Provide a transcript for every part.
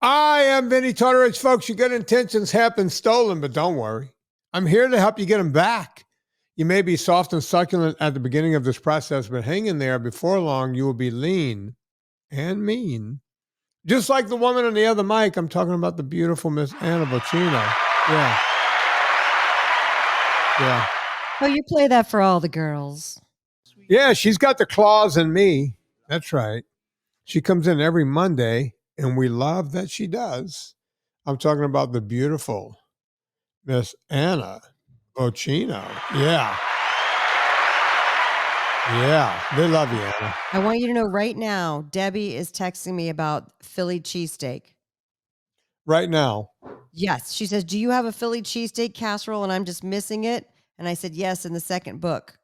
I am Vinnie Tortorich, folks. Your good intentions have been stolen, but don't worry. I'm here to help you get them back. You may be soft and succulent at the beginning of this process, but hang in there. Before long, you will be lean and mean. Just like the woman on the other mic, I'm talking about the beautiful Miss Anna Vocino. Yeah. Yeah. Oh, you play that for all the girls. Yeah, she's got the claws in me. That's right. She comes in every Monday, and we love that she does. I'm talking about the beautiful Miss Anna Vocino. Yeah. Yeah. They love you, Anna. I want you to know right now, Debbie is texting me about Philly cheesesteak. Right now. Yes. She says, do you have a Philly cheesesteak casserole? And I'm just missing it. And I said, yes, in the second book.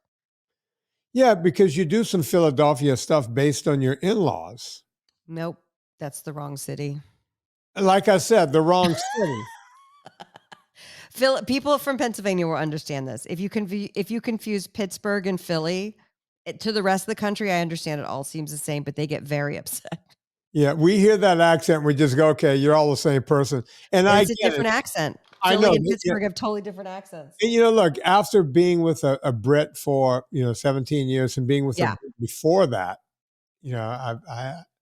Yeah, because you do some Philadelphia stuff based on your in-laws. Nope. That's the wrong city. Like I said, the wrong city. People from Pennsylvania will understand this. If you confuse Pittsburgh and Philly to the rest of the country, I understand it all seems the same, but they get very upset. Yeah, we hear that accent. We just go, okay, you're all the same person. And it's a different accent. Philly and Pittsburgh have totally different accents. And, look, after being with a Brit for, 17 years and being with a Brit before that,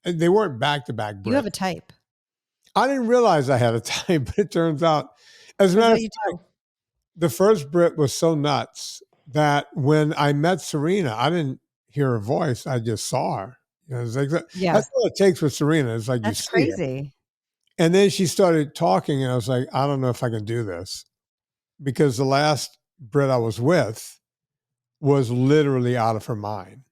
they weren't back-to-back Brits. You have a type. I didn't realize I had a type, but it turns out, as a matter of fact, the first Brit was so nuts that when I met Serena, I didn't hear her voice. I just saw her. It's like, that's all it takes with Serena. It's like, that's crazy. And then she started talking, and I was like, I don't know if I can do this. Because the last Brit I was with was literally out of her mind.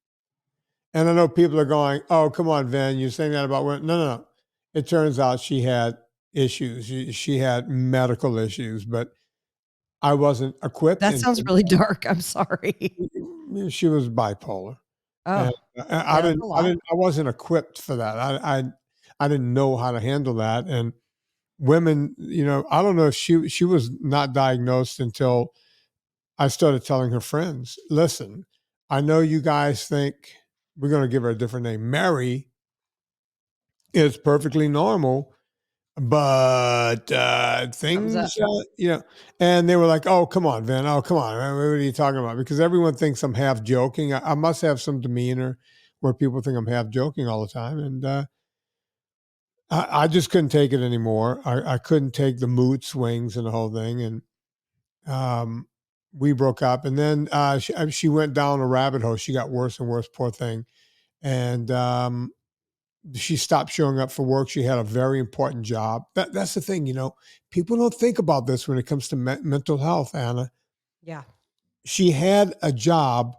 And I know people are going, oh, come on, Vin, you're saying that about women. No. It turns out she had issues. She had medical issues, but I wasn't equipped. That sounds really dark. I'm sorry. She was bipolar. Oh, I wasn't equipped for that. I didn't know how to handle that. And women, I don't know if she was not diagnosed until I started telling her friends, listen, I know you guys think we're going to give her a different name. Mary is perfectly normal, but things, and they were like, oh, come on, Vin. Oh, come on. What are you talking about? Because everyone thinks I'm half joking. I must have some demeanor where people think I'm half joking all the time. And I just couldn't take it anymore. I couldn't take the mood swings and the whole thing. And we broke up. And then she went down a rabbit hole. She got worse and worse, poor thing. And she stopped showing up for work. She had a very important job. That's the thing, people don't think about this when it comes to mental health, Anna. Yeah. She had a job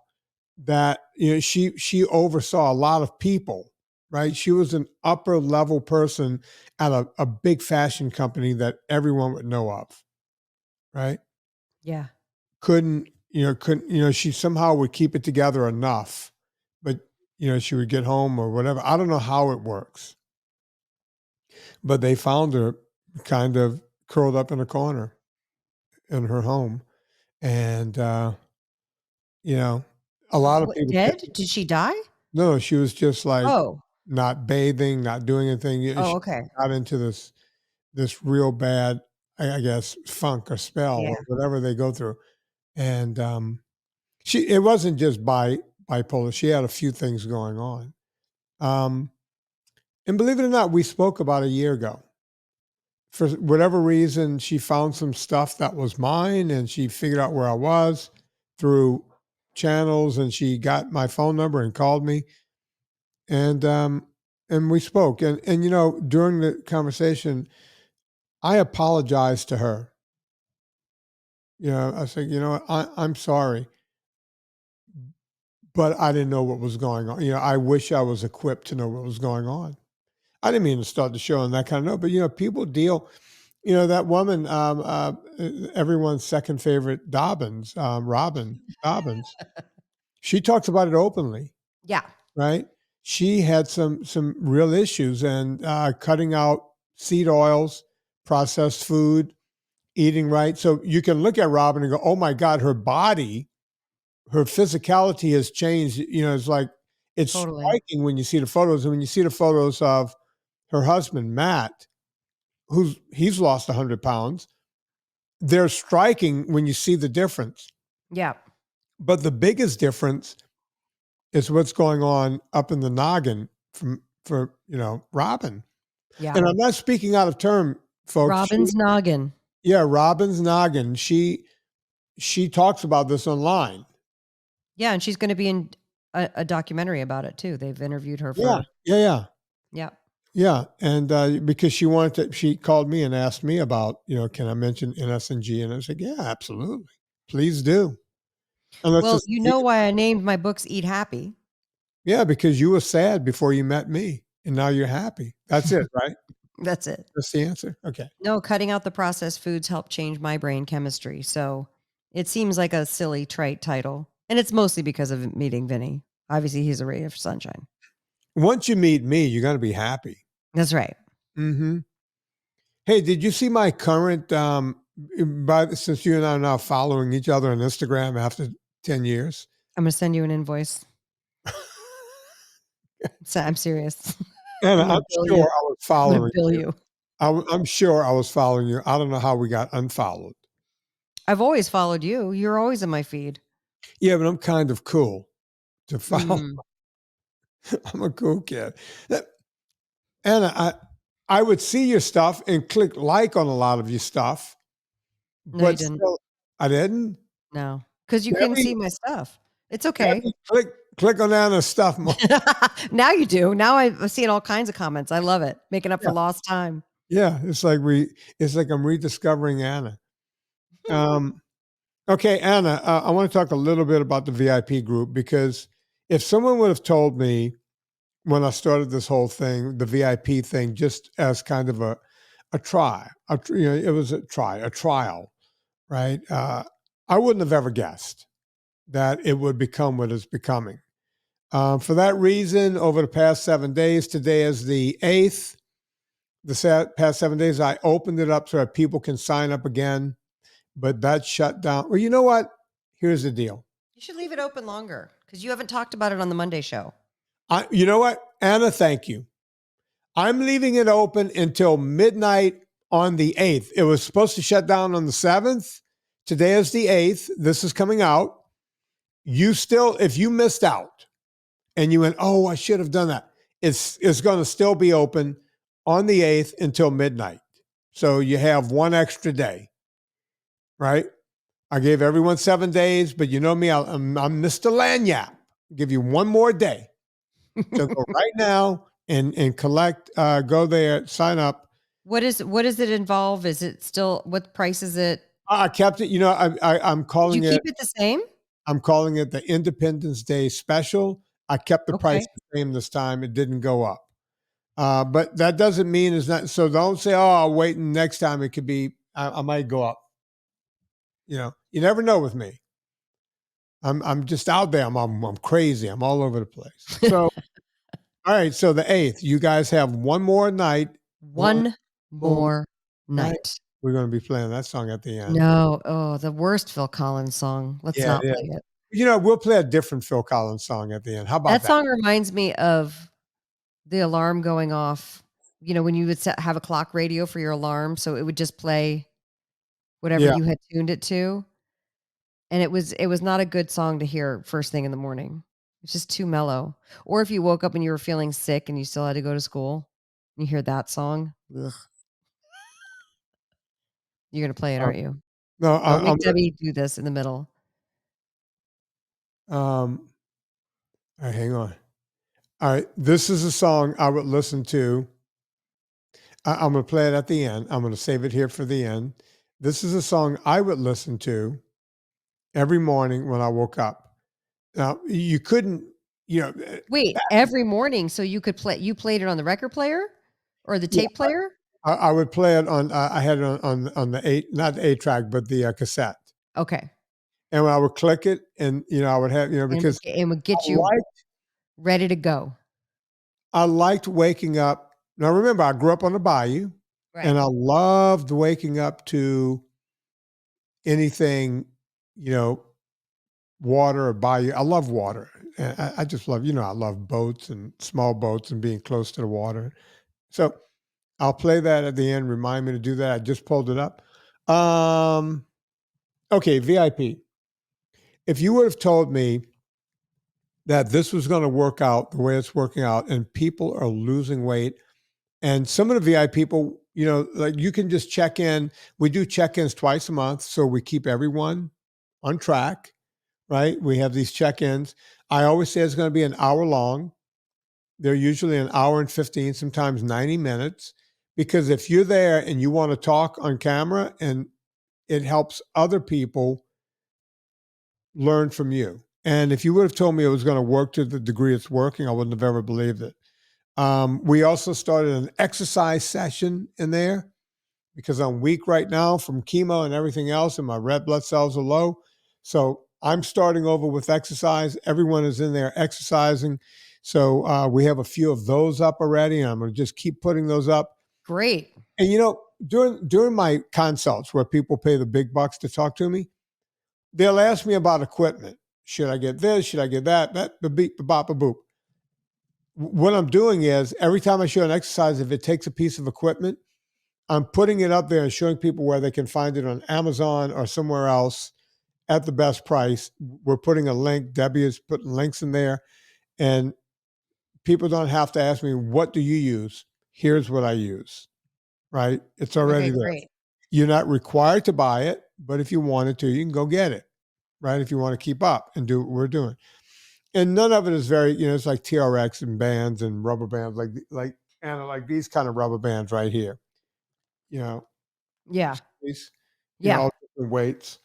that, she oversaw a lot of people. Right. She was an upper level person at a big fashion company that everyone would know of. Right. Yeah. Couldn't, she somehow would keep it together enough, but, she would get home or whatever. I don't know how it works, but they found her kind of curled up in a corner in her home. And, a lot of people. Dead? Did she die? No, she was just like, not bathing, not doing anything. She got into this real bad, I guess, funk or spell or whatever they go through. And it wasn't just bipolar. She had a few things going on. And believe it or not, we spoke about a year ago. For whatever reason, she found some stuff that was mine, and she figured out where I was through channels, and she got my phone number and called me. And we spoke, and during the conversation, I apologized to her. I said, I'm sorry, but I didn't know what was going on. I wish I was equipped to know what was going on. I didn't mean to start the show on that kind of note, but people deal. That woman, everyone's second favorite, Robin Dobbins. She talks about it openly. Yeah. Right. She had some real issues, and cutting out seed oils, processed food, eating right. So you can look at Robin and go, oh my God, her body, her physicality has changed. It's like, it's striking when you see the photos. And when you see the photos of her husband, Matt, he's lost 100 pounds. They're striking when you see the difference. Yeah. But the biggest difference is what's going on up in the noggin for Robin. Yeah. And I'm not speaking out of turn, folks. Robin's noggin. Yeah, Robin's noggin. She talks about this online. Yeah, and she's going to be in a documentary about it too. They've interviewed her Yeah, for. yeah. Yeah. And because she called me and asked me about, can I mention NSNG? And I said, yeah, absolutely. Please do. And let's Well, just you know why I named my books Eat Happy. Yeah, because you were sad before you met me, and now you're happy. That's it, right? That's it. That's the answer? Okay. No, cutting out the processed foods helped change my brain chemistry. So it seems like a silly, trite title. And it's mostly because of meeting Vinnie. Obviously, he's a ray of sunshine. Once you meet me, you're going to be happy. That's right. Mm-hmm. Hey, did you see my current, since you and I are now following each other on Instagram after 10 years? I'm going to send you an invoice. So I'm serious. And I'm sure I was following you. I'm sure I was following you. I don't know how we got unfollowed. I've always followed you. You're always in my feed. Yeah, but I'm kind of cool to follow. Mm. I'm a cool kid. Anna, I would see your stuff and click like on a lot of your stuff. No, you But didn't. still, I didn't. No, because you couldn't see my stuff. It's okay. Click on Anna's stuff more. Now you do. Now I'm seeing all kinds of comments. I love it. Making up for lost time. Yeah, it's like I'm rediscovering Anna. Okay, Anna, I want to talk a little bit about the VIP group, because if someone would have told me when I started this whole thing, the VIP thing, just as kind of a try, it was a trial, right? I wouldn't have ever guessed that it would become what it's becoming. For that reason, over the past 7 days, today is the 8th. Past 7 days, I opened it up so that people can sign up again, but that shut down. Well, you know what? Here's the deal. You should leave it open longer because you haven't talked about it on the Monday show. You know what, Anna? Thank you. I'm leaving it open until midnight on the 8th. It was supposed to shut down on the 7th. Today is the 8th. This is coming out. If you missed out and you went, oh, I should have done that, it's going to still be open on the 8th until midnight. So you have one extra day, right? I gave everyone 7 days, but you know me, I'm Mr. Lagniappe. Give you one more day. So go right now and collect, go there, sign up. What does it involve? Is it still, what price is it? I kept it, I'm calling Did you keep it the same? I'm calling it the Independence Day special. I kept the price the same this time. It didn't go up. But that doesn't mean it's not. So don't say, oh, I'll wait and next time it could be, I might go up. You never know with me. I'm just out there. I'm crazy. I'm all over the place. So, all right. So the 8th, you guys have one more night. One more night. We're going to be playing that song at the end. No. Oh, the worst Phil Collins song. Let's not play it. We'll play a different Phil Collins song at the end. How about that? That song reminds me of the alarm going off. When you would have a clock radio for your alarm, so it would just play whatever you had tuned it to. And it was not a good song to hear first thing in the morning. It's just too mellow. Or if you woke up and you were feeling sick and you still had to go to school, and you hear that song. Ugh. You're gonna play it, aren't you? No, Don't make Debbie do this in the middle. All right, hang on. All right, this is a song I would listen to. I'm going to play it at the end. I'm going to save it here for the end. This is a song I would listen to every morning when I woke up. Now, you couldn't, Wait, every morning, so you played it on the record player or the tape player? I would play it on, I had it on the not the 8-track, but the cassette. Okay. And when I would click it and, I would have, because it would get you ready to go. I liked waking up. Now, remember, I grew up on the bayou, and I loved waking up to anything, water or bayou. I love water. I just love, I love boats and small boats and being close to the water. So I'll play that at the end. Remind me to do that. I just pulled it up. Um, okay, VIP. If you would have told me that this was going to work out the way it's working out and people are losing weight, and some of the VIP people, like you can just check in. We do check-ins twice a month, so we keep everyone on track, right? We have these check-ins. I always say it's going to be an hour long. They're usually an hour and 15, sometimes 90 minutes, because if you're there and you want to talk on camera, and it helps other people learn from you. And if you would have told me it was going to work to the degree it's working, I wouldn't have ever believed it. We also started an exercise session in there because I'm weak right now from chemo and everything else, and my red blood cells are low. So I'm starting over with exercise. Everyone is in there exercising. So we have a few of those up already, and I'm going to just keep putting those up. Great. And during my consults where people pay the big bucks to talk to me, they'll ask me about equipment. Should I get this? Should I get that? That, the beep, the bop, the boop. What I'm doing is every time I show an exercise, if it takes a piece of equipment, I'm putting it up there and showing people where they can find it on Amazon or somewhere else at the best price. We're putting a link. Debbie is putting links in there, and people don't have to ask me, what do you use? Here's what I use, right? It's already Okay, there. great. You're not required to buy it, but if you wanted to, you can go get it, right? If you want to keep up and do what we're doing. And none of it is very, it's like TRX and bands and rubber bands, like these kind of rubber bands right here, Yeah. these, Yeah. all different weights.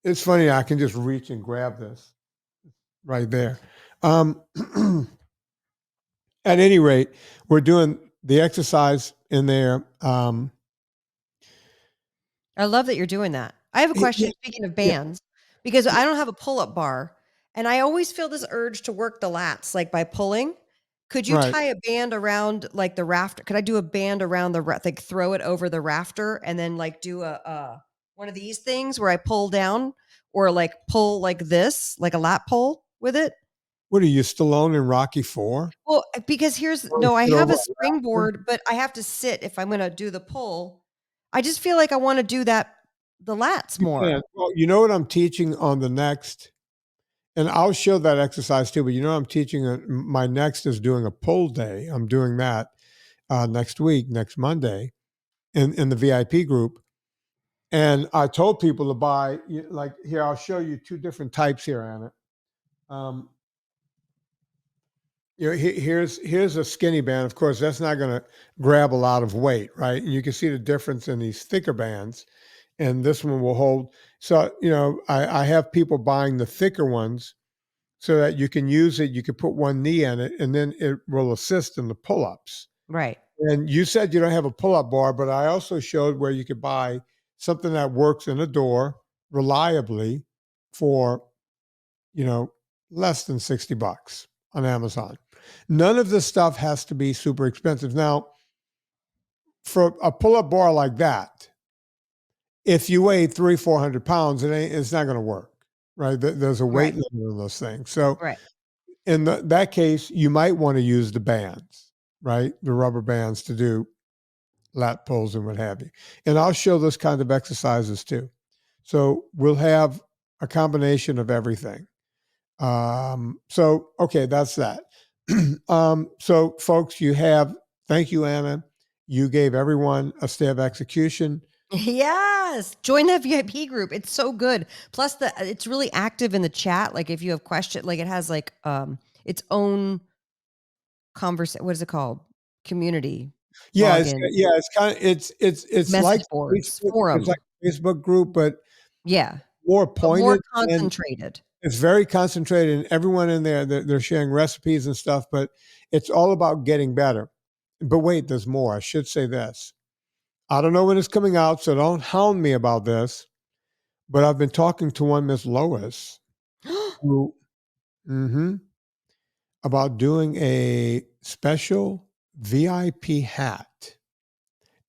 It's funny. I can just reach and grab this right there. At any rate, we're doing the exercise in there. I love that you're doing that. I have a question, speaking of Yeah, bands, because I don't have a pull-up bar, and I always feel this urge to work the lats, like, by pulling. Could you right. tie a band around, like, the rafter? Could I do a band around like, throw it over the rafter and then, like, do a one of these things where I pull down or, like, pull like this, like a lat pull with it? What are you, Stallone in Rocky IV? Well, because here's Throwing no, I shit have over a a rafter? springboard, but I have to sit if I'm gonna do the pull. I just feel like I wanna do that the lats You more. can. Well, you know what I'm teaching on the next, and I'll show that exercise too. But I'm teaching. My next is doing a pull day. I'm doing that next week, next Monday, in the VIP group. And I told people to buy, like here. I'll show you two different types here, Anna. Um, here's a skinny band. Of course, that's not going to grab a lot of weight, right? And you can see the difference in these thicker bands, and this one will hold. So I have people buying the thicker ones so that you can use it. You can put one knee in it, and then it will assist in the pull-ups. Right. And you said you don't have a pull-up bar, but I also showed where you could buy something that works in a door reliably for, less than $60 on Amazon. None of this stuff has to be super expensive. Now, for a pull-up bar like that, if you weigh 300-400 pounds, it's not going to work, right? There's a weight Right. limit on those things. So Right. in that case, you might want to use the bands, right? The rubber bands to do lat pulls and what have you. And I'll show those kind of exercises too. So we'll have a combination of everything. Okay, that's that. So folks, thank you, Anna. You gave everyone a stay of execution. Yes. Join that VIP group. It's so good. Plus it's really active in the chat. Like if you have questions, like it has like its own what is it called? Community Yeah, login, it's kind of it's like message boards, Facebook, it's like forum. a Facebook group, but Yeah. more But more pointed, and concentrated. it's very concentrated, and everyone in there, they're sharing recipes and stuff, but it's all about getting better. But wait, there's more. I should say this. I don't know when it's coming out, so don't hound me about this. But I've been talking to one Miss Lois who, about doing a special VIP hat.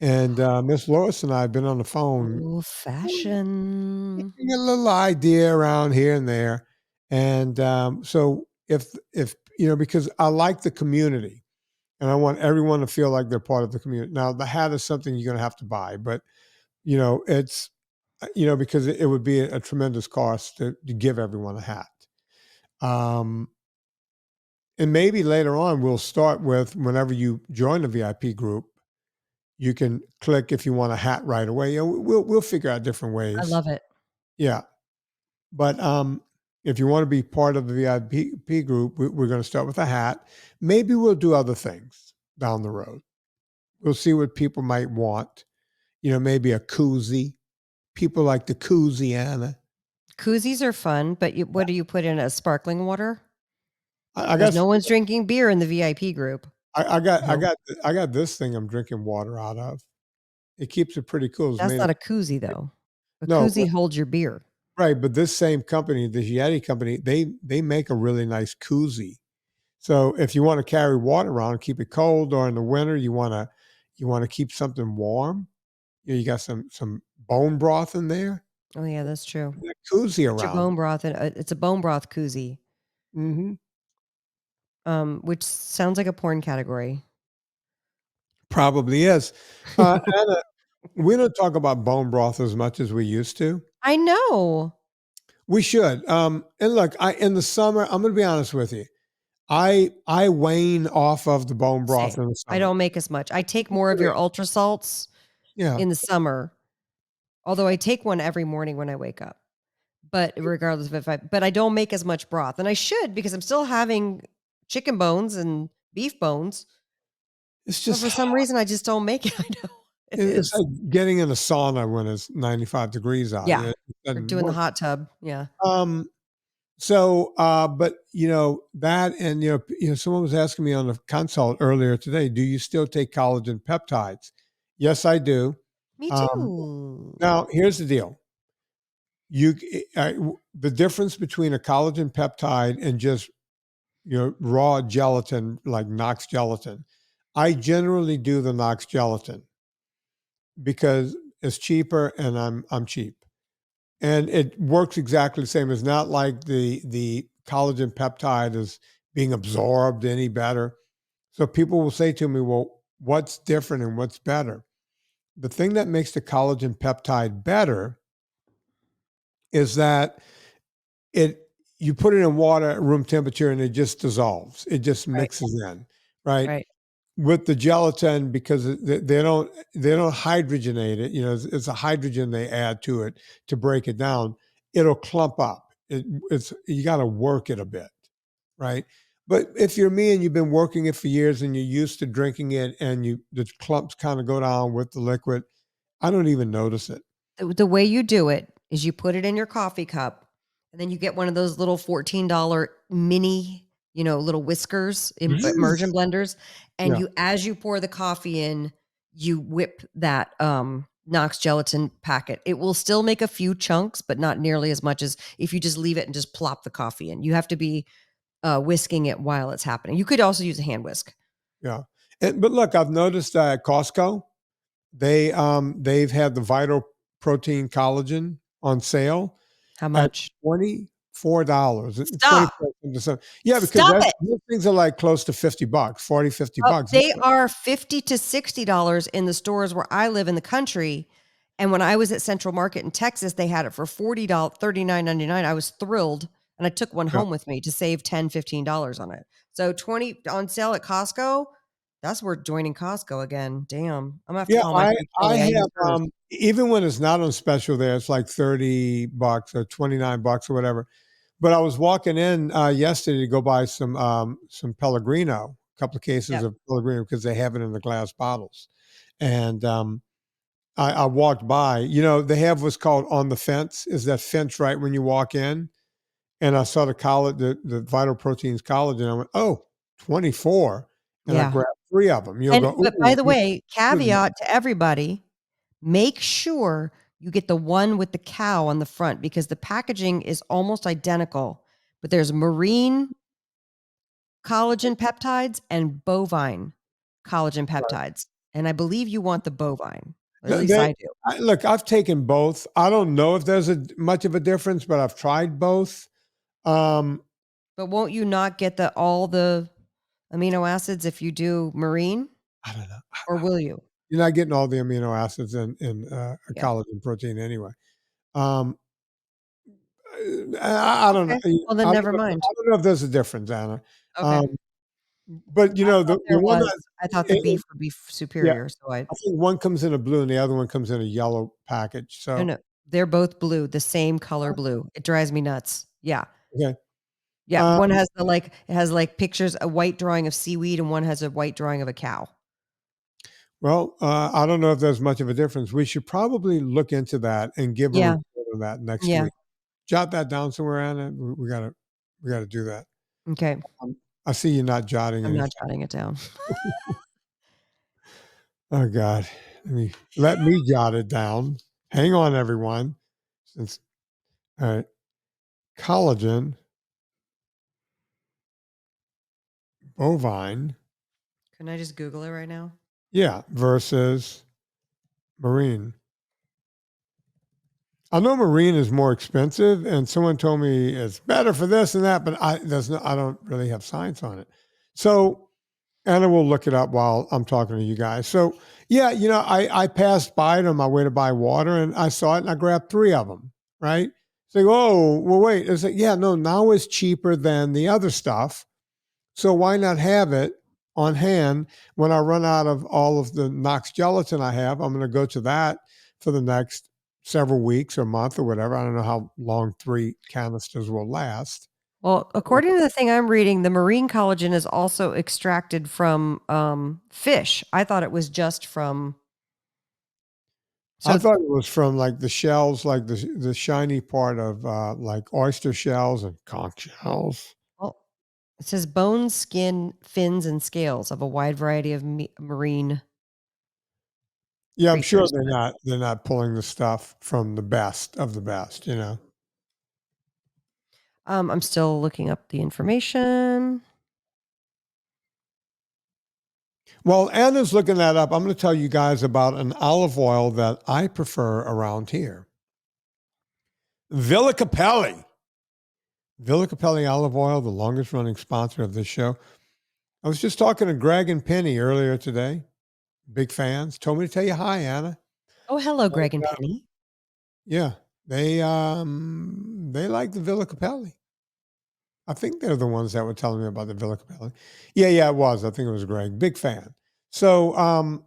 And Miss Lois and I have been on the phone, Ooh, fashion. getting a little idea around here and there. And so if because I like the community, and I want everyone to feel like they're part of the community. Now, the hat is something you're going to have to buy, but it's because it would be a tremendous cost to give everyone a hat. Um, and maybe later on we'll start with whenever you join the VIP group, you can click if you want a hat right away. We'll figure out different I ways. love it. Yeah, but if you want to be part of the VIP group, we're going to start with a hat. Maybe we'll do other things down the road. We'll see what people might want. Maybe a koozie. People like the koozie, Anna. Koozies are fun, but what do you put in a sparkling water? I Because got no one's drinking beer in the VIP group. I got I No, got I got this thing I'm drinking water out of. It keeps it pretty cool. It's that's made not of, a koozie though. A no, koozie holds your beer. right, but this same company, the Yeti company, they make a really nice koozie. So if you want to carry water around, keep it cold, or in the winter you want to keep something warm. You got some bone broth in there. Oh yeah, that's true. That koozie Put your around. bone broth in. It's a bone broth koozie, Hmm. which sounds like a porn category. Probably is. Anna, we don't talk about bone broth as much as we used to. I know. We should. And look, in the summer, I'm going to be honest with you. I wane off of the bone broth Same. in the I summer. don't make as much. I take more of your ultra salts Yeah, in the summer, although I take one every morning when I wake up. But regardless of but I don't make as much broth, and I should because I'm still having chicken bones and beef bones. it's But just for some reason, I just don't make it. I know it it's is. like getting in a sauna when it's 95 degrees out. Yeah, It or doesn't doing the work. hot tub. Yeah. Um, but that, and someone was asking me on the consult earlier today, do you still take collagen peptides? Yes, I do. Me Um, too. now here's the deal. The difference between a collagen peptide and just raw gelatin like Knox gelatin. I generally do the Knox gelatin because it's cheaper and I'm cheap. And it works exactly the same. It's not like the collagen peptide is being absorbed any better. So people will say to me, "Well, what's different and what's better?" The thing that makes the collagen peptide better is that it you put it in water at room temperature and it just dissolves. It just Right. mixes in, right? Right. With the gelatin, because they don't hydrogenate it. It's a hydrogen they add to it to break it down. It'll clump up. It's you got to work it a bit, right? But if you're me and you've been working it for years and you're used to drinking it and the clumps kind of go down with the liquid, I don't even notice it. The way you do it is you put it in your coffee cup, and then you get one of those little $14 mini, little whiskers, immersion blenders, and Yeah. as you pour the coffee in, you whip that, Knox gelatin packet. It will still make a few chunks, but not nearly as much as if you just leave it and just plop the coffee in. You have to be, whisking it while it's happening. You could also use a hand whisk. Yeah. But look, I've noticed that at Costco, they've had the Vital Protein Collagen on sale How at much? $24 and Stop. 20%. Yeah, because Stop it. those things are like close to 50 bucks, 40, 50 Oh, bucks. they are $50 to $60 in the stores where I live in the country, and when I was at Central Market in Texas, they had it for $40, $39.99. I was thrilled, and I took one Yeah. home with me to save $10, $15 on it. So 20 on sale at Costco, that's worth joining Costco again. Damn. I'm gonna have to Yeah, call my I friend I Kelly. I use have, hers. even when it's not on special there, it's like 30 bucks or 29 bucks or whatever. But I was walking in, yesterday to go buy some Pellegrino, a couple of cases Yep. of Pellegrino because they have it in the glass bottles. And, I walked by, they have what's called on the fence. Is that fence right when you walk in? And I saw the Vital Proteins collagen. I went, oh, 24. And I Yeah. grabbed 3 of them. You'll And go, but by ooh, the way, good. caveat to everybody, make sure you get the one with the cow on the front because the packaging is almost identical, but there's marine collagen peptides and bovine collagen peptides. And I believe you want the bovine, or at least They I do. look, I've taken both. I don't know if there's much of a difference, but I've tried both. Um, But won't you not get amino acids if you do marine, I don't know. or will you? You're not getting all the amino acids in a Yeah. collagen protein anyway. Um, I don't know. Okay. Well, then never mind. I don't know if there's a difference, Anna. Okay. Um, but I thought the there one was. that I thought the it, beef would be yeah, superior, so I I think one comes in a blue and the other one comes in a yellow package. no, So no. They're both blue, the same color blue. It drives me nuts. Yeah. okay. Yeah, Um, one has it has, like, pictures a white drawing of seaweed, and one has a white drawing of a cow. well, I don't know if there's much of a difference. We should probably look into that and give a Yeah, report on that next yeah. week. Jot that down somewhere, Anna. We gotta do that. Okay. Um, I see you not jotting I'm not anything. jotting it down. Oh God, let me jot it down. Hang on, everyone. Since all right, collagen, bovine, Can I just Google it right now? yeah, versus marine. I know marine is more expensive, and someone told me it's better for this and that, but I don't really have science on it. So Anna will look it up while I'm talking to you guys. So yeah, I passed by it on my way to buy water, and I saw it, and I grabbed 3 of them. Right? It's like, oh, well, wait. It's like, yeah, no, now it's cheaper than the other stuff. So why not have it on hand when I run out of all of the Knox gelatin I have? I'm going to go to that for the next several weeks or month or whatever. I don't know how long 3 canisters will last. Well, according to the thing I'm reading, the marine collagen is also extracted from, fish. I thought it was just from I so thought it was from like the shells, like the shiny part of like oyster shells and conch shells. well, it says bones, skin, fins, and scales of a wide variety of marine Yeah, I'm sure creatures. they're not pulling the stuff from the best of the best, you know. I'm still looking up the information. Well, Anna's looking that up. I'm going to tell you guys about an olive oil that I prefer around here. Villa Capelli. Villa Capelli olive oil, the longest running sponsor of this show. I was just talking to Greg and Penny earlier today. Big fans. Told me to tell you hi, Anna. Oh, hello, And, Greg and Penny. yeah, they like the Villa Capelli. I think they're the ones that were telling me about the Villa Capelli. Yeah, it was. I think it was Greg. Big fan. So,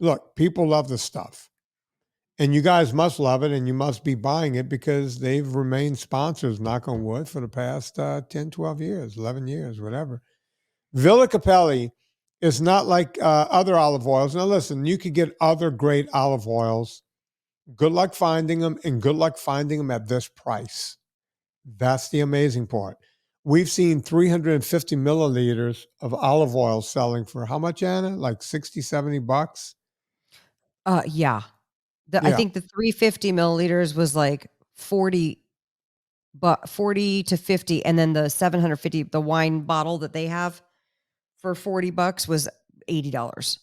look, people love this stuff. And you guys must love it and you must be buying it because they've remained sponsors, knock on wood, for the past 10, 12 years, 11 years, whatever. Villa Capelli is not like other olive oils. Now, listen, you could get other great olive oils. Good luck finding them, and good luck finding them at this price. That's the amazing part. We've seen 350 milliliters of olive oil selling for how much, Anna? Like 60, $70? Yeah. I Yeah. think the 350 milliliters was like 40, but 40 to 50, and then the 750, the wine bottle that they have for $40 was $80.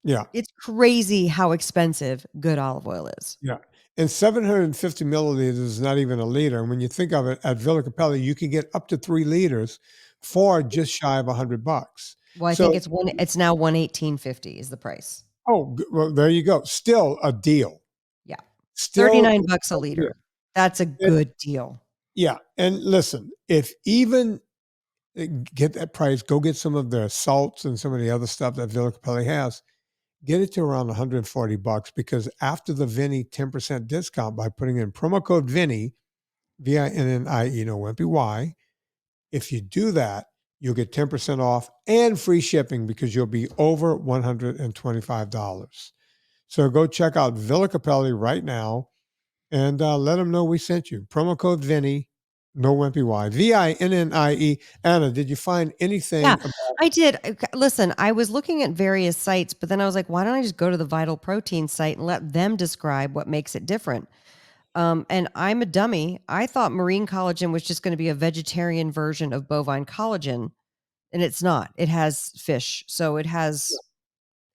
Yeah. It's crazy how expensive good olive oil is. Yeah. And 750 milliliters is not even a liter. And when you think of it, at Villa Capelli, you can get up to 3 liters for just shy of $100. Well, I think So, it's now 118.50 is the price. well, there you go. Still a deal. Yeah. Still $39 a a deal. liter. That's a And, good deal. yeah. And listen, if even get that price, go get some of their salts and some of the other stuff that Villa Capelli has. Get it to around $140 because after the Vinnie 10% discount by putting in promo code Vinnie, VINNIE, no wimpy Y. If you do that, you'll get 10% off and free shipping because you'll be over $125. So go check out Villa Capelli right now and let them know we sent you. Promo code Vinnie, no wimpy Y. VINNIE. Anna, did you find anything Yeah, about I did. Listen, I was looking at various sites, but then I was like, why don't I just go to the Vital Protein site and let them describe what makes it different? And I'm a dummy. I thought marine collagen was just going to be a vegetarian version of bovine collagen, and it's not. It has fish, so it has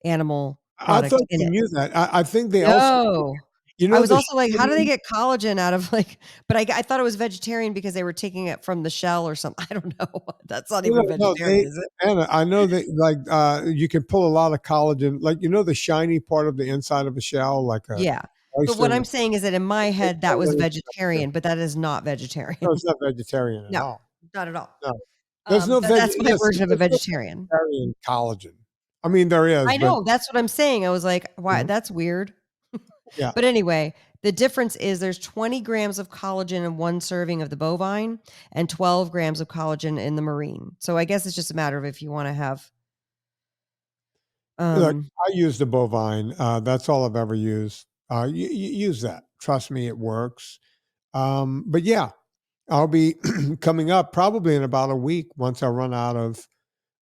animal I product thought in you it. knew that. I think they also No. You I know was the also like, how do they shiny get collagen out of like but I thought it was vegetarian because they were taking it from the shell or something. I don't know. That's not no, even no, vegetarian, they is it? Anna, I know that, like, you can pull a lot of collagen, like, the shiny part of the inside of a shell, like a Yeah. But what oyster, I'm saying is that in my they head, that turn was that into vegetarian. vegetarian, but that is not vegetarian. No, it's not vegetarian at No, all. not at all. No. There's no But that's my listen, version of a there's no vegetarian. vegetarian collagen. I mean, there is, I but know, that's what I'm saying. I was like, "Why? mhm, That's weird." yeah. But anyway, the difference is there's 20 grams of collagen in one serving of the bovine and 12 grams of collagen in the marine. So I guess it's just a matter of if you wanna have, Look, um I use the bovine, that's all I've ever used. You use that. Trust me, it works. But yeah, I'll be coming up probably in about a week once I run out of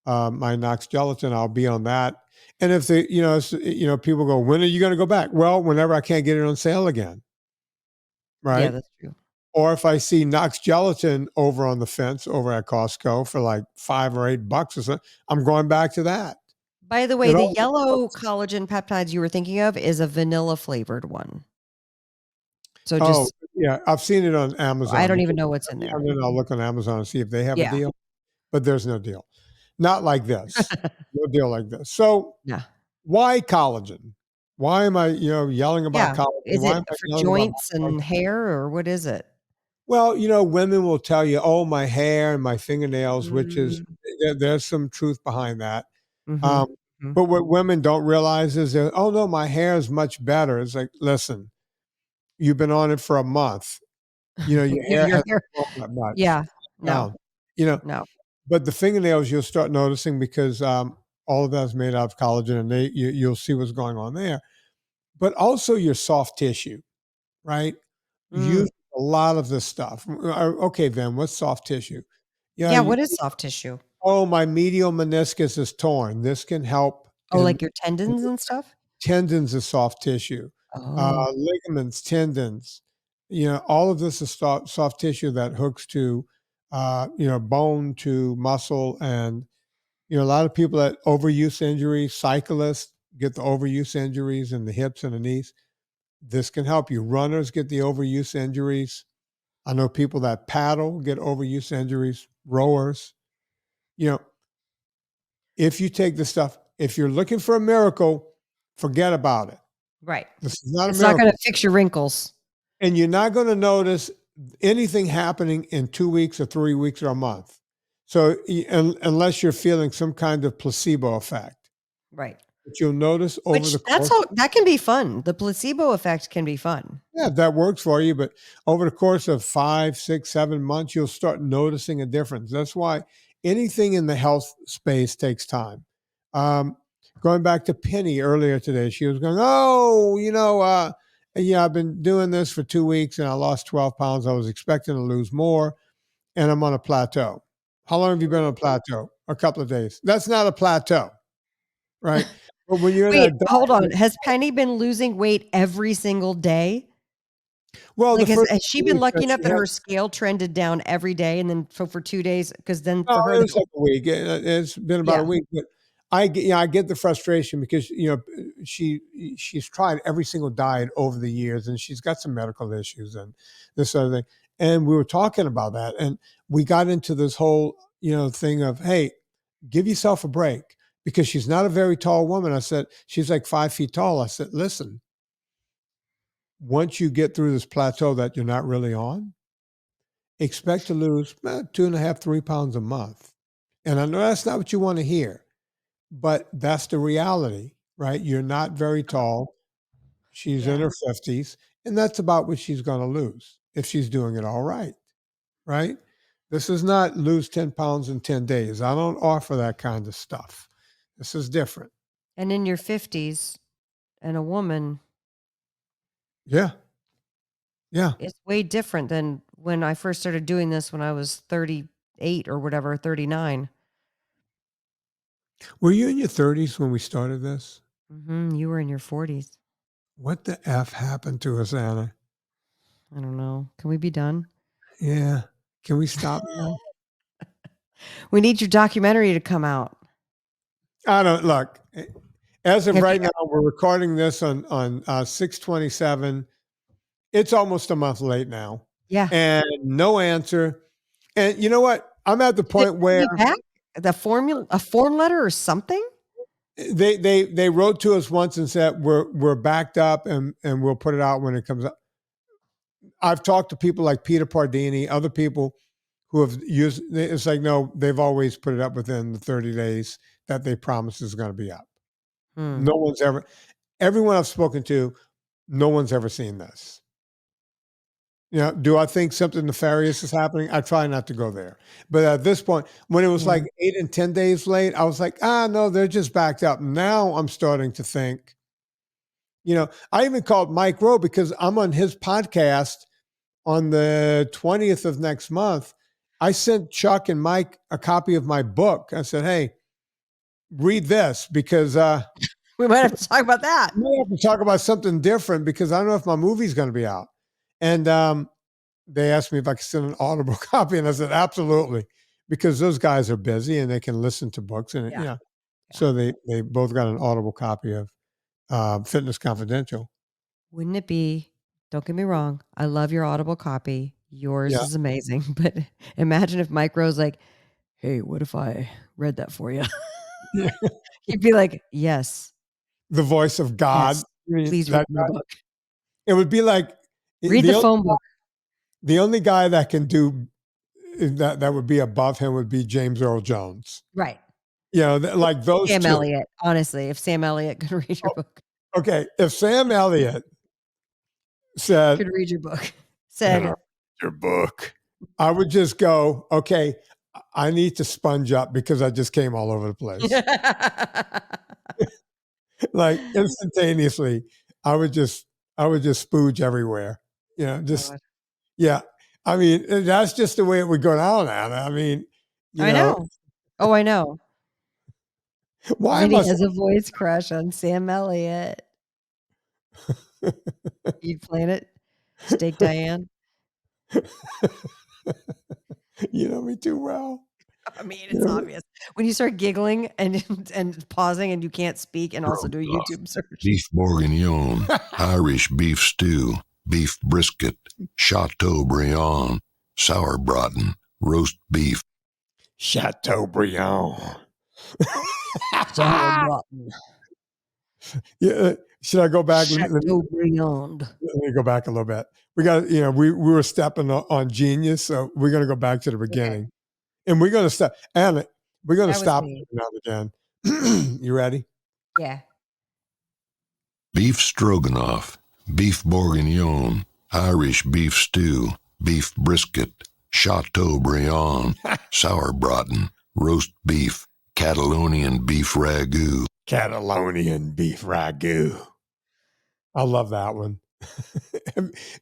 my Knox gelatin. I'll be on that. And if people go, when are you going to go back? Well, whenever I can't get it on sale again, yeah, right? that's true. Or if I see Knox gelatin over on the fence over at Costco for like $5 or $8 or something, I'm going back to that. By the way, It the all yellow works. collagen peptides you were thinking of is a vanilla flavored one. So Oh, just yeah, I've seen it on I Amazon don't because even know what's in every there. now and then I'll look on Amazon and see if they have a Yeah. deal, but there's no deal. Not like this. No deal like this. So Yeah. why collagen? Why am I, yelling about Yeah. collagen? Is Why it am I for yelling about joints and hair or what is it? Well, women will tell you, "Oh, my hair and my fingernails," which is Mm. there's some truth behind that. Mhm. Um, Mhm. but what women don't realize is that, "Oh, no, my hair is much better." It's like, listen, you've been on it for a month. Your Yeah, hair your hasn't hair grown that much. yeah. No. Down. You know, No. but the fingernails you'll start noticing because all of that's made out of collagen, and you'll see what's going on there. But also your soft tissue, right? Mm. Use a lot of this stuff. Okay, then what's soft tissue? Yeah, Yeah, what is soft tissue? oh, my medial meniscus is torn. This can help Oh, in like your tendons and stuff? tendons is soft tissue, Oh. ligaments, tendons. All of this is soft tissue that hooks to, bone to muscle, and a lot of people that overuse injuries, cyclists get the overuse injuries in the hips and the knees. This can help you. Runners get the overuse injuries. I know people that paddle get overuse injuries. Rowers, you know, if you take this stuff, if you're looking for a miracle, forget about it. Right. This is not a It's not gonna miracle. fix your wrinkles. And you're not going to notice anything happening in 2 weeks or 3 weeks or a month. So, unless you're feeling some kind of placebo effect, Right. but you'll notice over the Which that's course. all that can be fun. The placebo effect can be fun. Yeah, that works for you. But over the course of 5, 6, 7 months, you'll start noticing a difference. That's why anything in the health space takes time. Um, Going back to Penny earlier today, she was going, "Oh, yeah, I've been doing this for 2 weeks and I lost 12 pounds. I was expecting to lose more and I'm on a plateau." How long have you been on a plateau? A couple of days. That's not a plateau, right? But when you're in Wait, that hold on. diet, Has Penny been losing weight every single day? well, the Like, first has she been week that lucky enough she that had her scale trended down every day and then for 2 days? Because then No, for her it that was like a week. It's been about a yeah. week, but I get the frustration because she's tried every single diet over the years, and she's got some medical issues and this other thing. And we were talking about that, and we got into this whole thing of, hey, give yourself a break, because she's not a very tall woman. I said she's like 5 feet tall. I said, listen, once you get through this plateau that you're not really on, expect to lose 2.5, 3 pounds a month. And I know that's not what you want to hear, but that's the reality, right? You're not very tall. She's in Yeah. her 50s, and that's about what she's going to lose if she's doing it all right, right? This is not lose 10 pounds in 10 days. I don't offer that kind of stuff. This is different. And in your 50s and a woman, Yeah. Yeah. it's way different than when I first started doing this when I was 38 or whatever, 39. Were you in your 30s when we started this? Mhm, you were in your 40s. What the F happened to us, Anna? I don't know. Can we be done? Yeah. Can we stop now? We need your documentary to come out. I don't look. As of Have you right now, we're recording this on 6/27. It's almost a month late now. Yeah. And no answer. And you know what? I'm at the point where back a form letter or something. They wrote to us once and said we're backed up and we'll put it out when it comes up. I've talked to people like Peter Pardini, other people who have used. It's like no, they've always put it up within the 30 days that they promise is going to be up. No one's ever. Everyone I've spoken to, no one's ever seen this. You know, do I think something nefarious is happening? I try not to go there. But at this point, when it was like 8 and 10 days late, I was like, no, they're just backed up. Now I'm starting to think, you know, I even called Mike Rowe because I'm on his podcast on the 20th of next month. I sent Chuck and Mike a copy of my book. I said, hey, read this because we might have to talk about that. We have to talk about something different because I don't know if my movie's going to be out. And they asked me if I could send an Audible copy, and I said absolutely, because those guys are busy and they can listen to books, and so they both got an Audible copy of Fitness Confidential. Wouldn't it be? Don't get me wrong, I love your Audible copy. Yours is amazing, but imagine if Mike Rowe's like, "Hey, what if I read that for you?" He'd be like, "Yes." The voice of God. Yes, please read my book. It would be like read the phone book. The only guy that can do that would be above him would be James Earl Jones. Right. You know, like those Sam two. Elliott. Honestly, if Sam Elliott could read your book. Okay. If Sam Elliott said, could read your book, said, your book, I would just go, okay, I need to sponge up because I just came all over the place. Like instantaneously, I would just spooge everywhere. You know, just I mean, that's just the way it would go down, Anna. I mean, I know. Oh, I know. Why Vinnie has a voice crush on Sam Elliott. You'd plan it, Steak Diane. You know me too well. I mean, it's obvious when you start giggling and pausing and you can't speak and also do a YouTube search. Beef bourguignon, Irish beef stew, beef brisket, Chateaubriand, sauerbraten, roast beef. Chateaubriand. Sauerbraten. Yeah. Should I go back? Chateaubriand. Let me go back a little bit. We got, you know, we were stepping on genius, so we're going to go back to the beginning. Okay. And we're going to stop. Anna, we're going to stop now again. You ready? Yeah. Beef stroganoff, beef bourguignon, Irish beef stew, beef brisket, Chateaubriand, sauerbraten, roast beef, Catalonian beef ragout. Catalonian beef ragout. I love that one.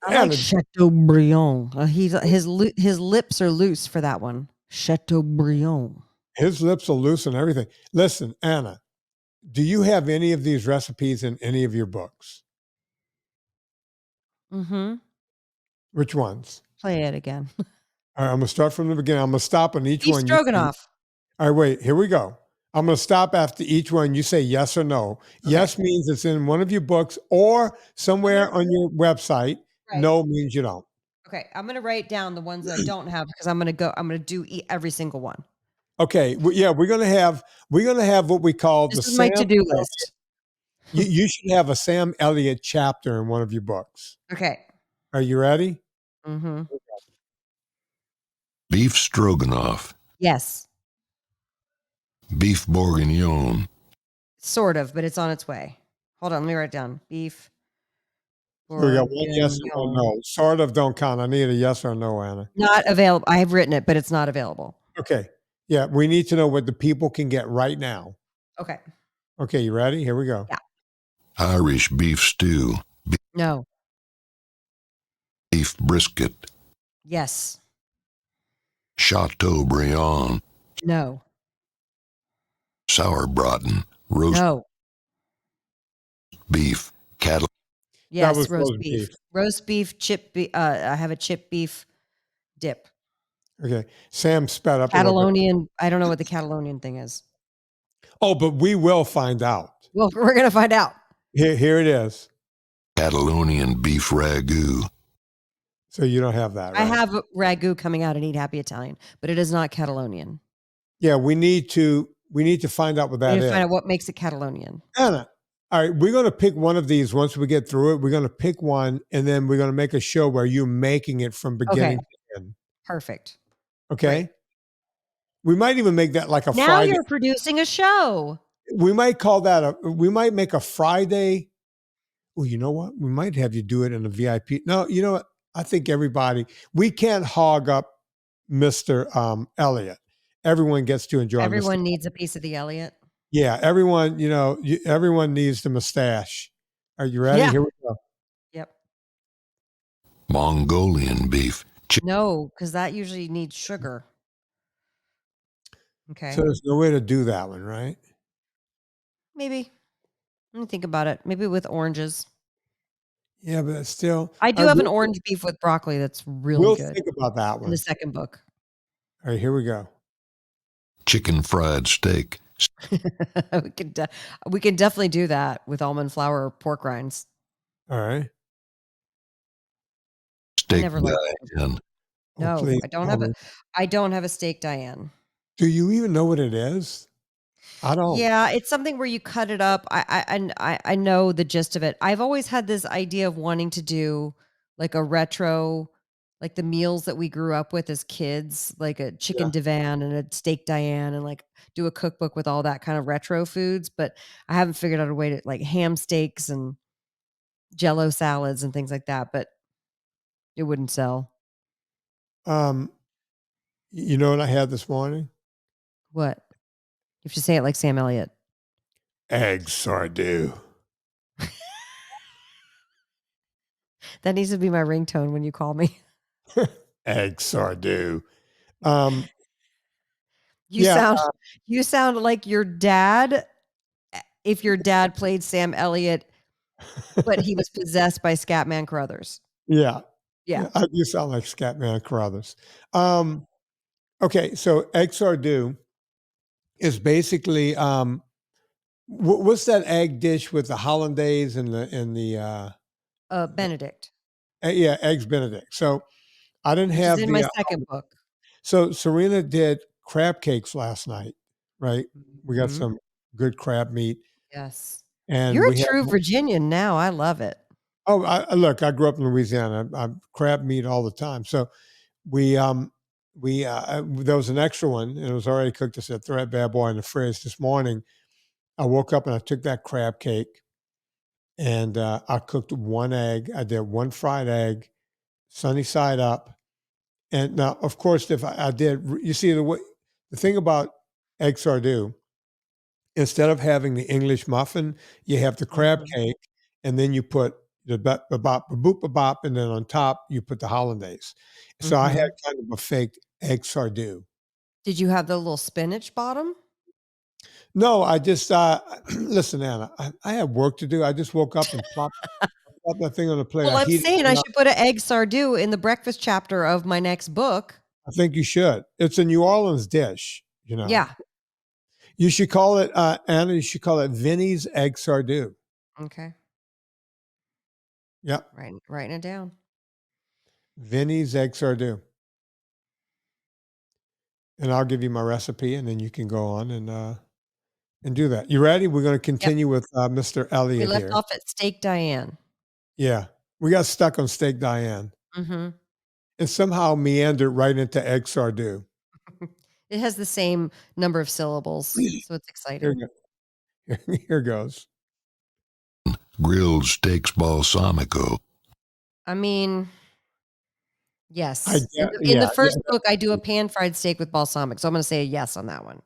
I like Chateaubriand. His lips are loose for that one. Chateaubriand. His lips are loose and everything. Listen, Anna, do you have any of these recipes in any of your books? Mm-hmm. Which ones? Play it again. All right, I'm going to start from the beginning. I'm going to stop on each one. Stroganoff. All right, wait, here we go. I'm going to stop after each one. You say yes or no. Okay. Yes means it's in one of your books or somewhere on your website. Right. No means you don't. Okay, I'm going to write down the ones that I don't have because I'm going to do every single one. Okay, yeah, we're going to have what we call this is my to-do list. You should have a Sam Elliott chapter in one of your books. Okay. Are you ready? Mm-hmm. Beef stroganoff. Yes. Beef bourguignon. Sort of, but it's on its way. Hold on, let me write it down. Beef. So we got one yes or no. Sort of don't count. I need a yes or no, Anna. Not available. I have written it, but it's not available. Okay. Yeah, we need to know what the people can get right now. Okay. Okay, you ready? Here we go. Yeah. Irish beef stew. No. Beef brisket. Yes. Chateaubriand. No. Sauerbraten. Roast beef. Cattle. Yes, roast beef. Roast beef, chip beef. I have a chip beef dip. Okay. Sam sped up Catalonian. I don't know what the Catalonian thing is. Oh, but we will find out. Well, we're going to find out. Here it is. Catalonian beef ragout. So you don't have that, I right? have ragu coming out and Eat Happy Italian, but it is not Catalonian. Yeah, we need to find out what We that need to is. find out what makes it Catalonian. Anna, all right, we're going to pick one of these once we get through it. We're going to pick one, and then we're going to make a show where you're making it from beginning to end. Perfect. Okay? Great. We might even make that like a Now Friday. you're producing a show. We might call that we might make a Friday. Oh, you know what? We might have you do it in a VIP. No, you know what? I think we can't hog up Mr. Elliott. Everyone gets to enjoy Everyone Mr. needs a piece of the Elliott. Yeah, everyone, everyone needs the mustache. Are you ready? Yeah. Here we go. Yep. Mongolian beef. No, because that usually needs sugar. Okay. So there's no way to do that one, right? Maybe. Let me think about it. Maybe with oranges. Yeah, but it's still. I do have an orange beef with broccoli that's really We'll good think about that in one. the second book. All right, here we go. Chicken fried steak. we can definitely do that with almond flour or pork rinds. All right. Steak never liked Diane. No, please I don't tell have me. I don't have a steak Diane. Do you even know what it is? I don't. Yeah, it's something where you cut it up. I know the gist of it. I've always had this idea of wanting to do like a retro, like the meals that we grew up with as kids, like a chicken divan and a steak Diane, and like do a cookbook with all that kind of retro foods. But I haven't figured out a way to like ham steaks and Jello salads and things like that. But it wouldn't sell. You know what I had this morning? What? You have to say it like Sam Elliott. Egg sardou. That needs to be my ringtone when you call me. Egg sardou. You sound like your dad if your dad played Sam Elliott, but he was possessed by Scatman Crothers. Yeah. Yeah. I do sound like Scatman Crothers. Okay, so egg sardou is basically what's that egg dish with the hollandaise and the Benedict. yeah, eggs Benedict. So I didn't Which have is in my second book. So Serena did crab cakes last night, right? We got some good crab meat. Yes. And you're a true Virginian now. I love it. Oh, look, I grew up in Louisiana. I crab meat all the time. So there was an extra one and it was already cooked. I said, throw that bad boy in the fridge. This morning, I woke up and I took that crab cake and I cooked one egg. I did one fried egg, sunny side up. And now, of course, if I did, you see the thing about egg sardou, instead of having the English muffin, you have the crab cake, and then you put the boop, and then on top you put the hollandaise. So I had kind of a fake egg sardou. Did you have the little spinach bottom? No, I just listen, Anna. I have work to do. I just woke up and plopped that thing on the plate. Well, I'm saying I should put an egg sardou in the breakfast chapter of my next book. I think you should. It's a New Orleans dish, you know. Yeah. You should call it, Anna, you should call it Vinnie's egg sardou. Okay. Yep. Writing it down. Vinnie's egg sardou. And I'll give you my recipe and then you can go on and do that. You ready? We're going to continue with Mr. Elliott here. We left off at Steak Diane. Yeah. We got stuck on Steak Diane. Mm-hmm. And somehow meandered right into egg sardou. It has the same number of syllables, so it's exciting. Here goes. Grilled steaks balsamico. I mean, yes. In the first book, I do a pan-fried steak with balsamic, so I'm going to say a yes on that one.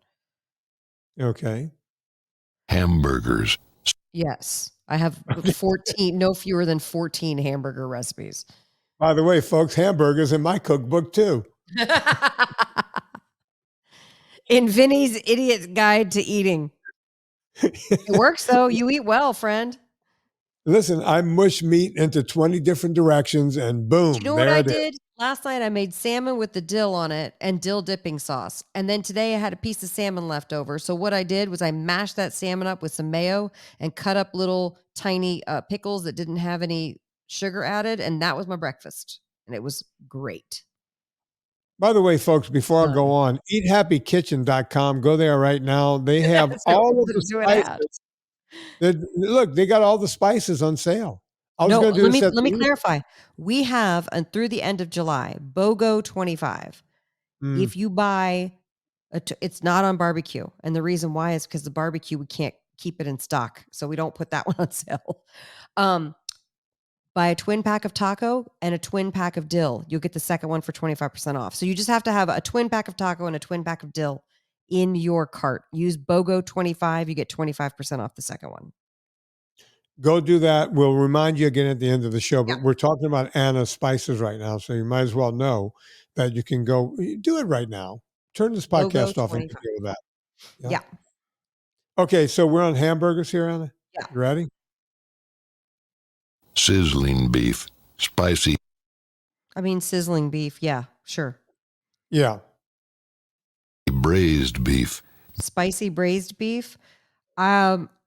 Okay. Hamburgers. Yes. I have 14, no fewer than 14 hamburger recipes. By the way, folks, hamburgers in my cookbook too. In Vinnie's Idiot's Guide to Eating. It works though. You eat well, friend. Listen, I mush meat into 20 different directions and boom. You know what I did? Last night I made salmon with the dill on it and dill dipping sauce. And then today I had a piece of salmon left over. So what I did was I mashed that salmon up with some mayo and cut up little tiny pickles that didn't have any sugar added. And that was my breakfast. and it was great. By the way, folks, before I go on, eathappykitchen.com, go there right now. They have all of the spices. Look, they got all the spices on sale. I was going to do this. Let me clarify. We have, and through the end of July, BOGO 25. If you buy, it's not on barbecue. And the reason why is because the barbecue, we can't keep it in stock. So we don't put that one on sale. Buy a twin pack of taco and a twin pack of dill. You'll get the second one for 25% off. So you just have to have a twin pack of taco and a twin pack of dill in your cart. Use BOGO 25. You get 25% off the second one. Go do that. We'll remind you again at the end of the show, but we're talking about Anna's spices right now. So you might as well know that you can go do it right now. Turn this podcast off and deal with that. Yeah. Okay. So we're on hamburgers here, Anna. Yeah. You ready? Sizzling beef, spicy. I mean, sizzling beef. Yeah, sure. Yeah. Braised beef. Spicy braised beef.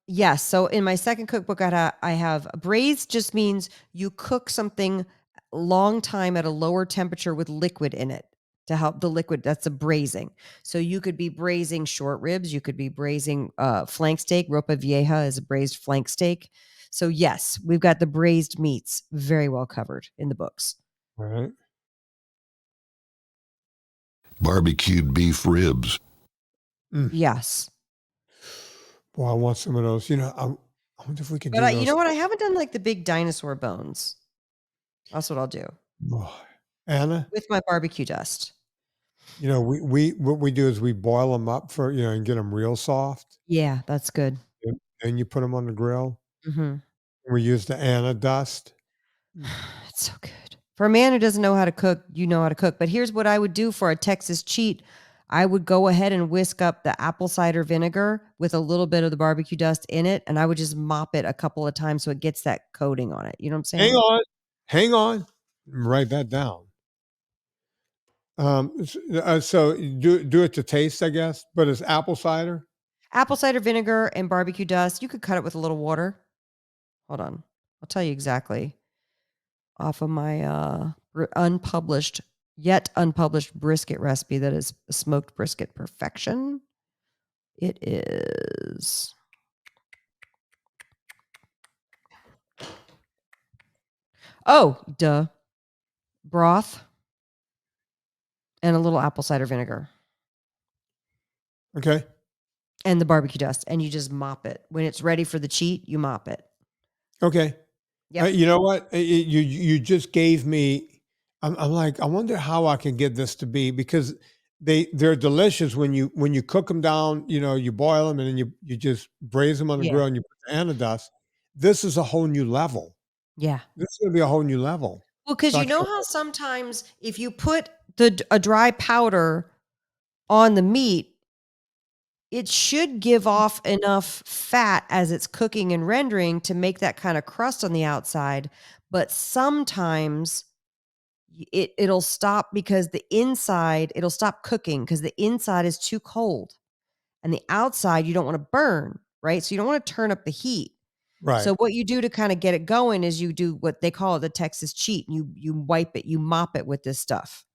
Yes. So in my second cookbook, I have braised just means you cook something a long time at a lower temperature with liquid in it to help the liquid. That's a braising. So you could be braising short ribs. You could be braising flank steak. Ropa vieja is a braised flank steak. So yes, we've got the braised meats very well covered in the books. All right. Barbecued beef ribs. Yes. Boy, I want some of those. You know, I wonder if we can do those. You know what? I haven't done like the big dinosaur bones. That's what I'll do. Oh, Anna? With my barbecue dust. You know, what we do is we boil them up for, and get them real soft. Yeah, that's good. And you put them on the grill. Mm-hmm. We use the Anna dust. It's so good. For a man who doesn't know how to cook, you know how to cook. But here's what I would do for a Texas cheat. I would go ahead and whisk up the apple cider vinegar with a little bit of the barbecue dust in it, and I would just mop it a couple of times so it gets that coating on it. You know what I'm saying? Hang on. Write that down. So do it to taste, I guess, but it's apple cider? Apple cider vinegar and barbecue dust. You could cut it with a little water. Hold on. I'll tell you exactly. Off of my yet unpublished brisket recipe that is smoked brisket perfection. It is broth and a little apple cider vinegar. Okay. And the barbecue dust, and you just mop it. When it's ready for the cheat, you mop it. Okay. Yeah. You know what? You just gave me. I'm like, I wonder how I can get this to be, because they're delicious when you cook them down. You boil them and then you just braise them on the grill and you put the Anna dust. This is a whole new level. Yeah. This is going to be a whole new level. Well, because you know how sometimes if you put a dry powder on the meat, it should give off enough fat as it's cooking and rendering to make that kind of crust on the outside. But sometimes it'll stop because it'll stop cooking because the inside is too cold. And the outside, you don't want to burn, right? So you don't want to turn up the heat. Right. So what you do to kind of get it going is you do what they call the Texas cheat. You wipe it, you mop it with this stuff.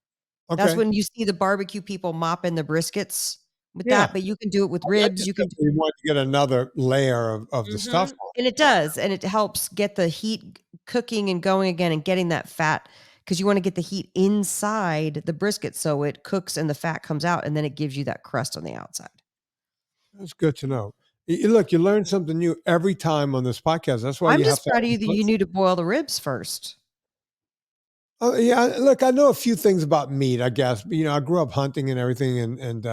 Okay. That's when you see the barbecue people mopping the briskets with that, but you can do it with ribs. You want to get another layer of the stuff. And it does. And it helps get the heat cooking and going again and getting that fat, because you want to get the heat inside the brisket so it cooks and the fat comes out, and then it gives you that crust on the outside. That's good to know. Look, you learn something new every time on this podcast. That's why I'm just proud of you that you knew to boil the ribs first. Oh yeah, look, I know a few things about meat, I guess. I grew up hunting and everything, and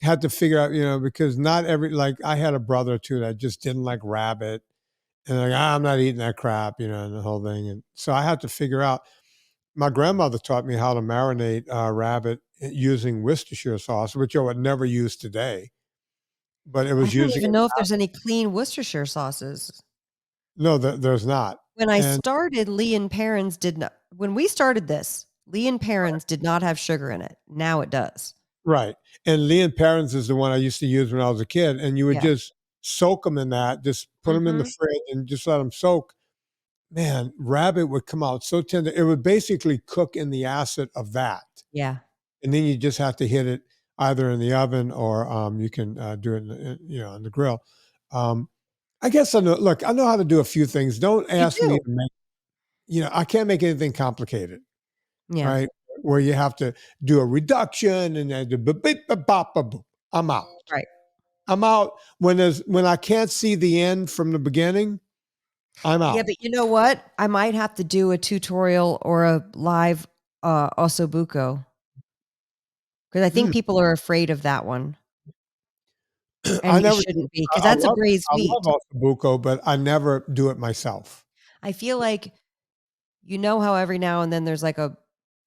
had to figure out, because not like I had a brother too that just didn't like rabbit, and like I'm not eating that crap, and the whole thing, and so I had to figure out. My grandmother taught me how to marinate rabbit using Worcestershire sauce, which I would never use today. But it was I don't even know if there's any clean Worcestershire sauces. No, there's not. When I started, Lee and Perrins did not. When we started this, Lee and Perrins did not have sugar in it. Now it does. Right. And Lee and Perrins is the one I used to use when I was a kid. And you would just soak them in that, just put them in the fridge and just let them soak. man, rabbit would come out so tender. It would basically cook in the acid of that. Yeah. And then you just have to hit it either in the oven or you can do it, on the grill. I guess I know. Look, I know how to do a few things. Don't ask me to make. I can't make anything complicated. Yeah. Right, where you have to do a reduction and then I'm out. Right. I'm out when I can't see the end from the beginning. I'm out. Yeah, but you know what? I might have to do a tutorial or a live ossobuco because I think people are afraid of that one, and you shouldn't be because that's a braised meat. I love ossobuco, but I never do it myself. I feel like how every now and then there's like a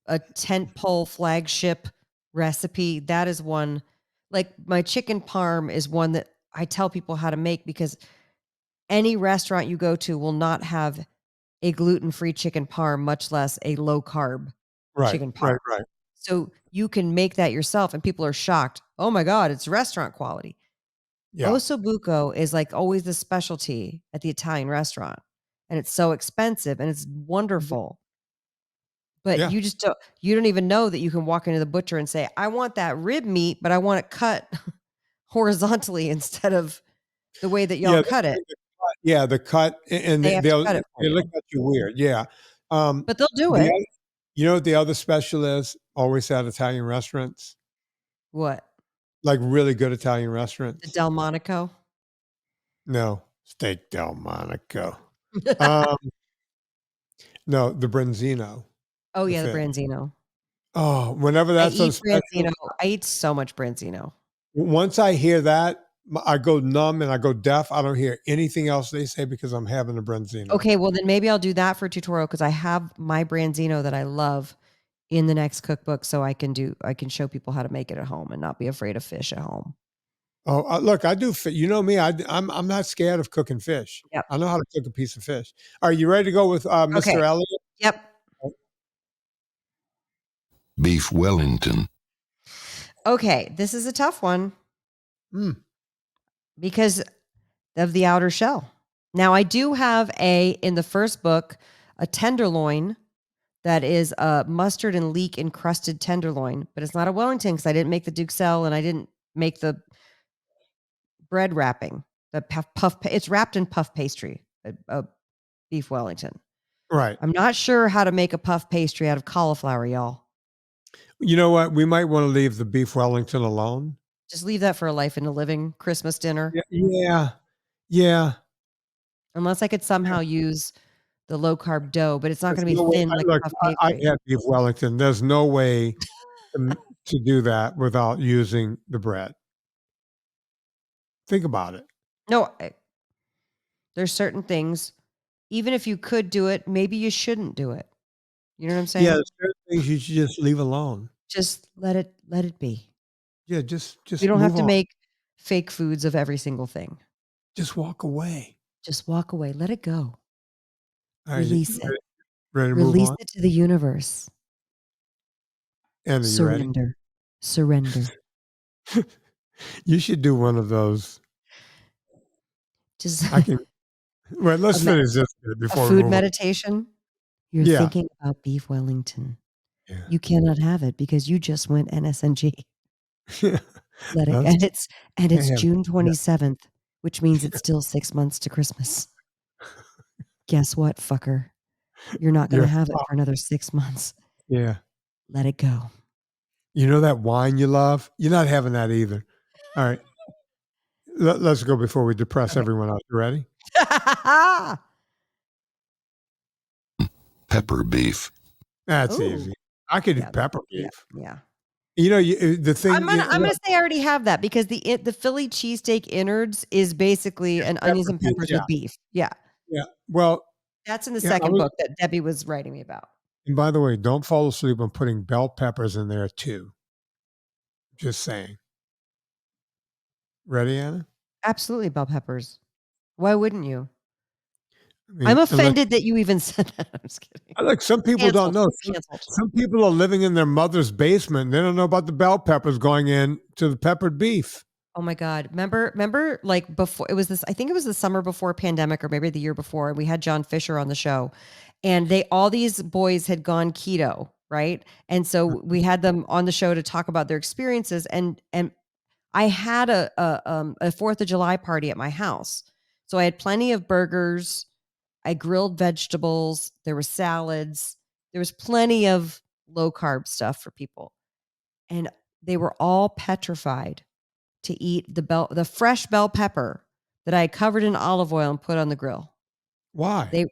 tentpole flagship recipe. That is one. Like my chicken parm is one that I tell people how to make because any restaurant you go to will not have a gluten-free chicken parm, much less a low-carb chicken parm. Right. So you can make that yourself, and people are shocked. Oh my God, it's restaurant quality. Yeah. Ossobuco is like always the specialty at the Italian restaurant, and it's so expensive, and it's wonderful. But you don't even know that you can walk into the butcher and say, I want that rib meat, but I want it cut horizontally instead of the way that y'all cut it. The cut, and they look at you weird. Yeah. But they'll do it. You know what the other special is always at Italian restaurants? What? Like really good Italian restaurants? The Delmonico? No. Steak Delmonico. No, the Branzino. Oh, yeah, the Branzino. Oh, whenever that's on special. I eat so much Branzino. Once I hear that, I go numb and I go deaf. I don't hear anything else they say because I'm having a Branzino. Okay, well then maybe I'll do that for a tutorial because I have my Branzino that I love in the next cookbook, so I can show people how to make it at home and not be afraid of fish at home. Oh, look, I do. You know me. I'm not scared of cooking fish. Yep. I know how to cook a piece of fish. Are you ready to go with Mr. Elliott? Yep. Beef Wellington. Okay, this is a tough one because of the outer shell. Now, I do have in the first book, a tenderloin that is a mustard and leek encrusted tenderloin, but it's not a Wellington because I didn't make the Duxelles and I didn't make the bread wrapping. The puff. It's wrapped in puff pastry, a beef Wellington. Right. I'm not sure how to make a puff pastry out of cauliflower, y'all. You know what? We might want to leave the beef Wellington alone. Just leave that for a Life in the Living Christmas dinner. Yeah. Unless I could somehow use the low carb dough, but it's not going to be thin like puff pastry. I had beef Wellington. There's no way to do that without using the bread. Think about it. No, there's certain things. Even if you could do it, maybe you shouldn't do it. You know what I'm saying? Yeah, there's certain things you should just leave alone. Just let it be. Yeah, just you don't have to make fake foods of every single thing. Just walk away. Just walk away. Let it go. Right, release it. Ready to release move on? It to the universe. And surrender. Surrender. You should do one of those. Just well, let's finish this before a food meditation. You're thinking about beef Wellington. Yeah. You cannot have it because you just went NSNG. Let it. And it's June 27th, which means it's still 6 months to Christmas. Guess what, fucker? You're not going to have it for another 6 months. Yeah. Let it go. You know that wine you love? You're not having that either. All right. Let's go before we depress everyone else. You ready? Pepper beef. That's easy. I could do pepper beef. Yeah. You know, the thing. I'm gonna say I already have that because the Philly cheesesteak innards is basically an onions and peppers with beef. Yeah. Yeah. Well, that's in the second book that Debbie was writing me about. And by the way, don't fall asleep on putting bell peppers in there too. Just saying. Ready, Anna? Absolutely, bell peppers. Why wouldn't you? I mean, I'm offended that you even said that. I'm just kidding. Look, some people don't know. Some people are living in their mother's basement. They don't know about the bell peppers going in to the peppered beef. Oh my God. Remember like before it was this, I think it was the summer before pandemic or maybe the year before, and we had John Fisher on the show and all these boys had gone keto, right? And so we had them on the show to talk about their experiences and I had a 4th of July party at my house. So I had plenty of burgers, I grilled vegetables, there were salads, there was plenty of low carb stuff for people. And they were all petrified to eat the fresh bell pepper that I had covered in olive oil and put on the grill. Why?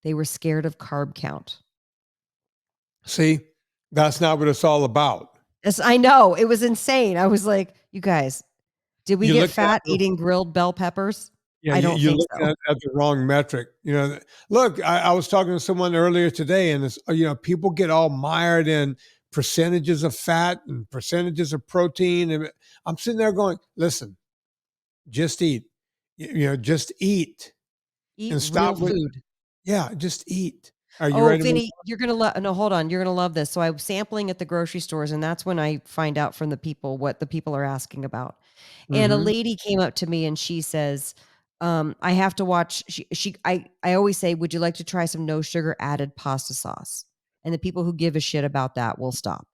They were scared of carb count. See, that's not what it's all about. Yes, I know. It was insane. I was like, you guys, did we get fat eating grilled bell peppers? Yeah, I don't you think look so. at the wrong metric. Look, I was talking to someone earlier today, and people get all mired in percentages of fat and percentages of protein. And I'm sitting there going, listen, just eat. Just eat. Eat And stop real food. Yeah, just eat. Are you ready? Vinnie, you're going to love, no, hold on. You're going to love this. So I'm sampling at the grocery stores, and that's when I find out from the people what the people are asking about. And a lady came up to me and she says, I have to watch. I always say, would you like to try some no sugar added pasta sauce? And the people who give a shit about that will stop.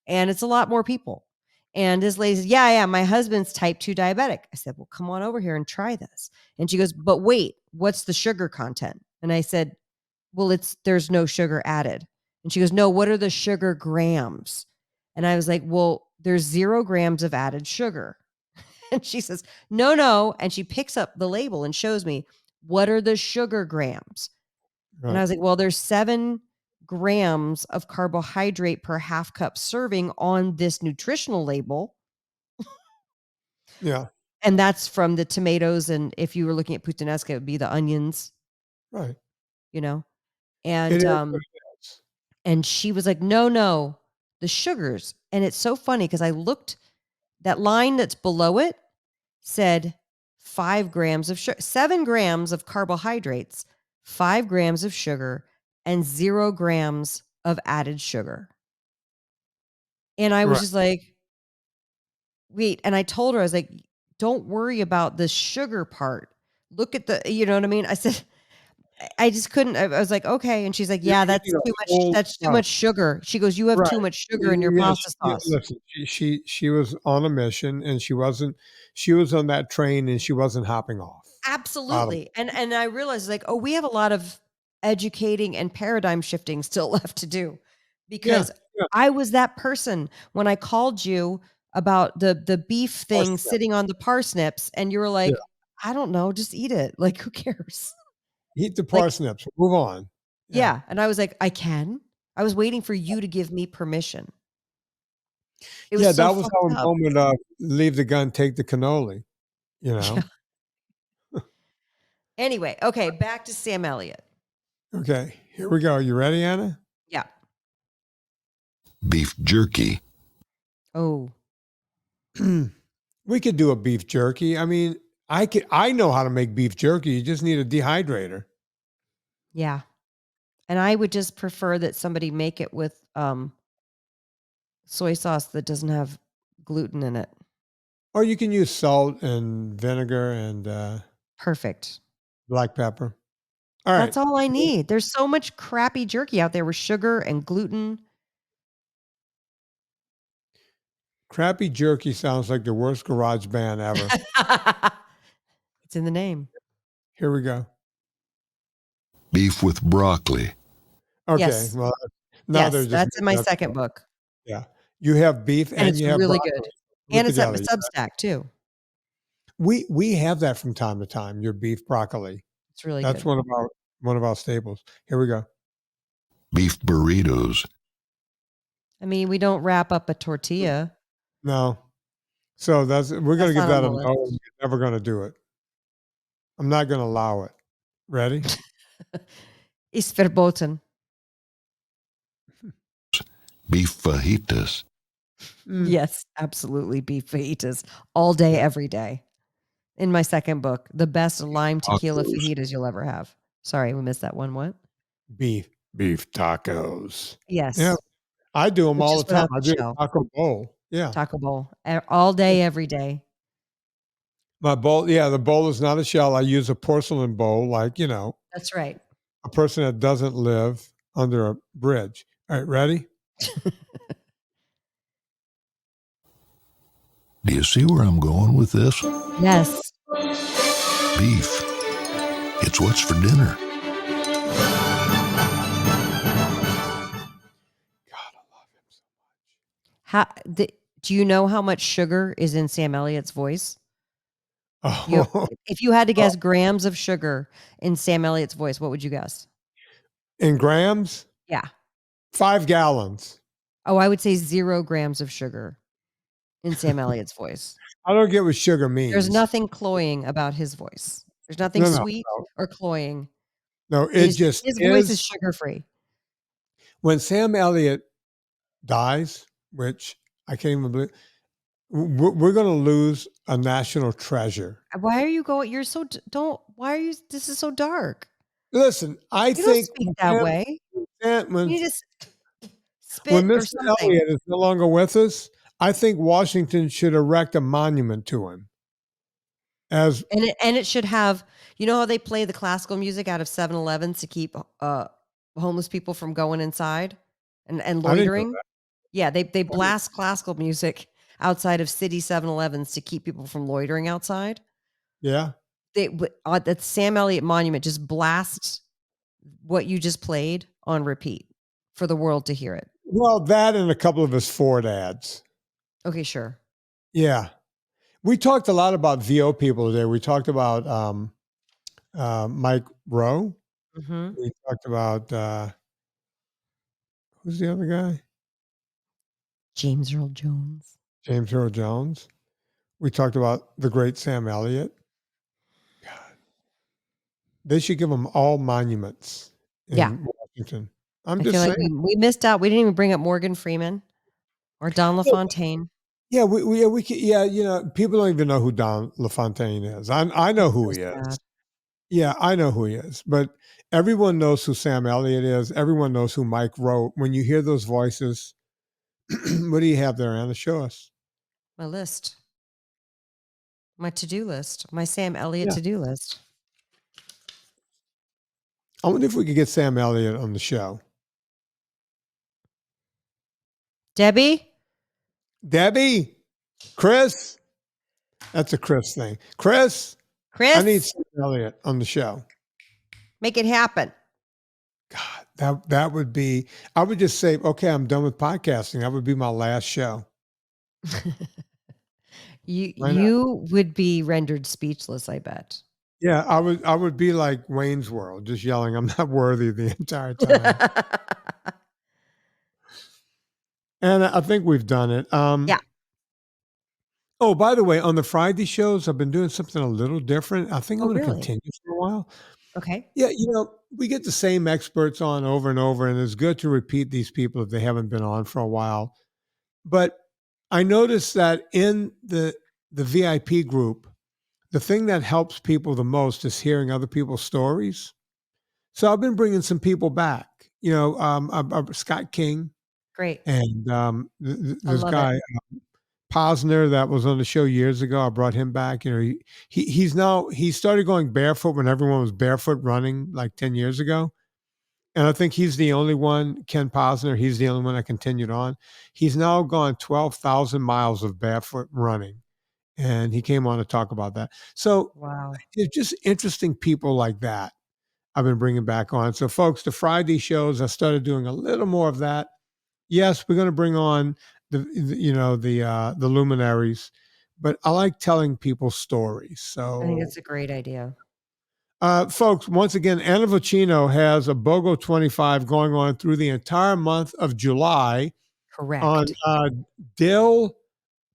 And it's a lot more people. And this lady says, yeah, my husband's type 2 diabetic. I said, well, come on over here and try this. And she goes, but wait, what's the sugar content? And I said, well, there's no sugar added. And she goes, no, what are the sugar grams? And I was like, well, there's 0 grams of added sugar. And she says, no. And she picks up the label and shows me, what are the sugar grams? Right. And I was like, well, there's 7 grams of carbohydrate per half cup serving on this nutritional label. Yeah. And that's from the tomatoes. And if you were looking at puttanesca, it would be the onions. Right. And she was like, no, the sugars. And it's so funny because I looked, that line that's below it said 5 grams of sugar, 7 grams of carbohydrates, 5 grams of sugar, and 0 grams of added sugar. And I was just like, wait. And I told her, I was like, don't worry about the sugar part. Look at you know what I mean? I said, I just couldn't. I was like, okay. And she's like, yeah, that's too much. That's too much sugar. She goes, you have too much sugar in your pasta sauce. Listen, she was on a mission, and she was on that train, and she wasn't hopping off. Absolutely. And I realized like, we have a lot of educating and paradigm shifting still left to do, because I was that person when I called you about the beef thing sitting on the parsnips, and you were like, I don't know, just eat it. Like, who cares? Eat the parsnips. Move on. Yeah. And I was like, I was waiting for you to give me permission. It was that was our moment of leave the gun, take the cannoli, Yeah. Anyway, okay, back to Sam Elliott. Okay, here we go. You ready, Anna? Yeah. Beef jerky. Oh. We could do a beef jerky. I mean, I know how to make beef jerky. You just need a dehydrator. Yeah. And I would just prefer that somebody make it with soy sauce that doesn't have gluten in it. Or you can use salt and vinegar and perfect. Black pepper. All right. That's all I need. There's so much crappy jerky out there with sugar and gluten. Crappy jerky sounds like the worst garage band ever. It's in the name. Here we go. Beef with broccoli. Okay. Yes. Well, now that's in my second book. Yeah. You have beef and it's you have really broccoli. Good. And it's at my Substack too. We have that from time to time, your beef broccoli. It's really That's good. one of our staples. Here we go. Beef burritos. I mean, we don't wrap up a tortilla. No. So we're going to give that a no. We're never going to do it. I'm not going to allow it. Ready? It's verboten. Beef fajitas. Yes, absolutely. Beef fajitas all day, every day. In my second book, the best lime tequila fajitas you'll ever have. Sorry, we missed that one. What? Beef tacos. Yes. Yeah. I do them all the time. I do a taco bowl. Yeah. Taco bowl all day, every day. My bowl, yeah, the bowl is not a shell. I use a porcelain bowl, like, That's right. a person that doesn't live under a bridge. All right, ready? Do you see where I'm going with this? Yes. Beef. It's what's for dinner. God, I love him so Do you know how much sugar is in Sam Elliott's voice? much. If you had to guess grams of sugar in Sam Elliott's voice, what would you guess? In grams, Yeah. 5 gallons. Oh, I would say 0 grams of sugar in Sam Elliott's voice. I don't get what sugar means. There's nothing cloying about his voice. There's nothing No, sweet or cloying. No, it just his voice is sugar-free. When Sam Elliott dies, which I can't even believe, we're going to lose a national treasure. Why are you going? You're so why are you? This is so dark. Listen, I You don't think speak that way. You just spit when or Mr. something. Elliott is no longer with us, I think Washington should erect a monument to him. And it should have, you know how they play the classical music out of 7-Elevens to keep homeless people from going inside and loitering? Yeah, they blast classical music outside of city 7-Elevens to keep people from loitering outside. Yeah. That Sam Elliott monument just blasts what you just played on repeat for the world to hear it. Well, that and a couple of his Ford ads. Okay, sure. Yeah. We talked a lot about VO people today. We talked about Mike Rowe. Mm-hmm. We talked about who's the other guy? James Earl Jones. James Earl Jones. We talked about the great Sam Elliott. God. They should give them all monuments in Washington. I'm just saying. Like we missed out. We didn't even bring up Morgan Freeman or Don LaFontaine. Yeah, we can, people don't even know who Don LaFontaine is. I know who he is. Yeah, I know who he is. But everyone knows who Sam Elliott is. Everyone knows who Mike Rowe. When you hear those voices, what do you have there, Anna? Show us. My list. My to-do list. My Sam Elliott to-do list. I wonder if we could get Sam Elliott on the show. Debbie? Chris? That's a Chris thing. Chris? I need Sam Elliott on the show. Make it happen. God, that would be, I would just say, okay, I'm done with podcasting. That would be my last show. You would be rendered speechless, I bet. Yeah, I would be like Wayne's World, just yelling, I'm not worthy the entire time. And I think we've done it. Yeah. Oh, by the way, on the Friday shows, I've been doing something a little different. I think I'm going to continue for a while. Okay. Yeah, we get the same experts on over and over, and it's good to repeat these people if they haven't been on for a while. But I noticed that in the VIP group, the thing that helps people the most is hearing other people's stories. So I've been bringing some people back. Scott King. Great. And this guy, Posner, that was on the show years ago. I brought him back. He started going barefoot when everyone was barefoot running like 10 years ago. And I think he's the only one, Ken Posner, he's the only one that continued on. He's now gone 12,000 miles of barefoot running. And he came on to talk about that. So it's just interesting people like that I've been bringing back on. So folks, the Friday shows, I started doing a little more of that. Yes, we're going to bring on the luminaries, but I like telling people stories. So I think it's a great idea. Folks, once again, Anna Vocino has a BOGO 25 going on through the entire month of July. Correct. On dill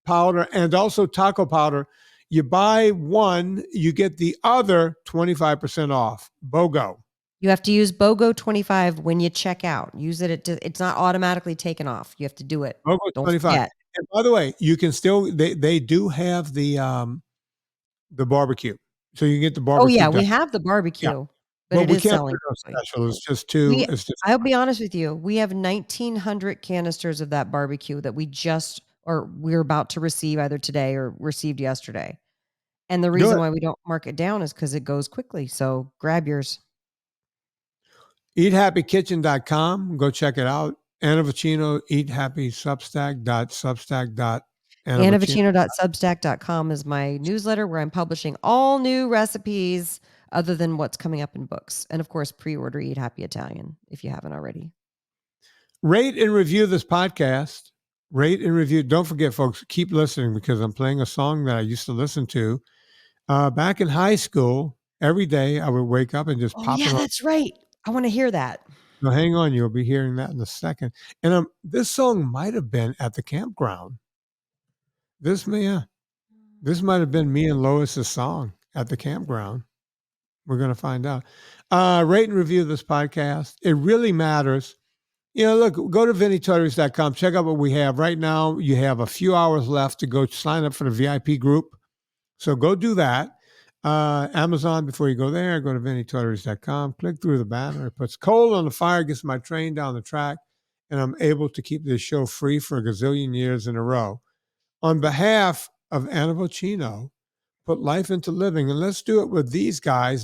powder and also taco powder. You buy one, you get the other 25% off. BOGO. You have to use BOGO 25 when you check out. Use it. It's not automatically taken off. You have to do it. BOGO 25. Forget. And by the way, you can still, they do have the barbecue. So you can get the barbecue. Oh yeah, we have the barbecue, but it is selling. Special. It's just too. I'll be honest with you. We have 1,900 canisters of that barbecue that we're about to receive either today or received yesterday. And the Do reason it. why we don't mark it down is because it goes quickly. So grab yours. EatHappyKitchen.com. Go check it out. Anna Vocino, eathappysubstack.substack.anna Vocino. AnnaVocino.substack.com is my newsletter where I'm publishing all new recipes other than what's coming up in books. And of course, pre-order Eat Happy Italian if you haven't already. Rate and review this podcast. Rate and review. Don't forget, folks, keep listening because I'm playing a song that I used to listen to. Back in high school, every day I would wake up and just pop it on. That's right. I want to hear that. No, hang on. You'll be hearing that in a second. And this song might have been at the campground. This might have been me and Lois's song at the campground. We're going to find out. Rate and review this podcast. It really matters. Look, go to VinnieTortorich.com. Check out what we have. Right now, you have a few hours left to go sign up for the VIP group. So go do that. Amazon, before you go there, go to VinnieTortorich.com. Click through the banner. It puts coal on the fire, gets my train down the track, and I'm able to keep this show free for a gazillion years in a row. On behalf of Anna Vocino, put life into living, and let's do it with these guys.